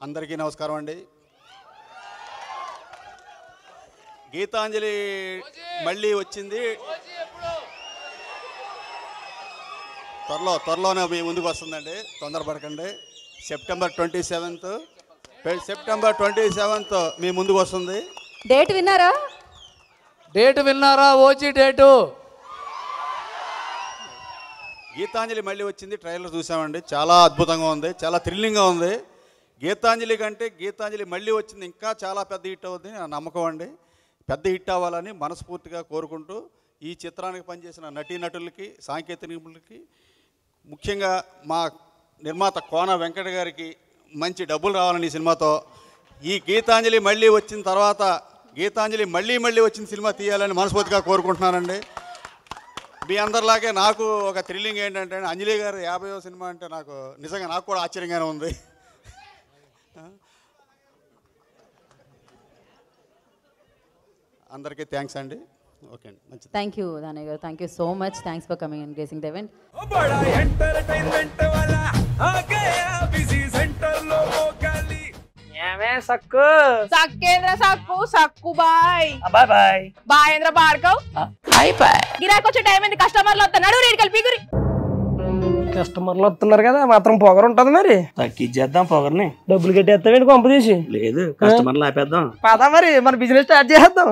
అందరికీ నమస్కారం అండి. గీతాంజలి మళ్ళీ వచ్చింది, త్వరలోనే మీ ముందుకు వస్తుందండి, తొందరపడకండి. సెప్టెంబర్ 27th మీ ముందుకు వస్తుంది. డేట్ విన్నారా? OG date. గీతాంజలి మళ్ళీ వచ్చింది, ట్రైలర్ చూసామండి, చాలా అద్భుతంగా ఉంది, చాలా థ్రిల్లింగ్గా ఉంది. గీతాంజలి కంటే గీతాంజలి మళ్ళీ వచ్చింది ఇంకా చాలా పెద్ద హిట్ అవుతుంది నా నమ్మకం అండి. పెద్ద హిట్ అవ్వాలని మనస్ఫూర్తిగా కోరుకుంటూ ఈ చిత్రానికి పనిచేసిన నటీనటులకి, సాంకేతికులకి, ముఖ్యంగా మా నిర్మాత కోన వెంకట గారికి మంచి డబ్బులు రావాలని ఈ సినిమాతో, ఈ గీతాంజలి మళ్ళీ వచ్చిన తర్వాత గీతాంజలి మళ్ళీ వచ్చిన సినిమా తీయాలని మనస్ఫూర్తిగా కోరుకుంటున్నానండి. మీ అందరిలాగే నాకు ఒక థ్రిల్లింగ్ ఏంటంటే అంజలి గారు 50వ సినిమా అంటే నిజంగా నాకు కూడా ఆశ్చర్యంగానే ఉంది. అందరికీ థ్యాంక్స్ అండి. ఓకే అండి, మంచిది. Thank you Danayya garu, thank you so much. Thanks for coming and gracing the event. Sakku Bai బాయ్ బాయేంద్ర భార్గవ్ గిరాకొచ్చే టైం ఏంది? కస్టమర్లు వస్తున్నాడు, రేడికల్ పీగురి. కస్టమర్లు వస్తున్నారు కదా, మాత్రం పొగరు ఉంటది. మరి తగ్గించేద్దాం పొగర్ని. డబ్బులు కట్టేస్తావేంటి కొంప తీసి? లేదు, కస్టమర్లు ఆపేద్దాం. పదా మరి మన బిజినెస్ స్టార్ట్ చేద్దాం.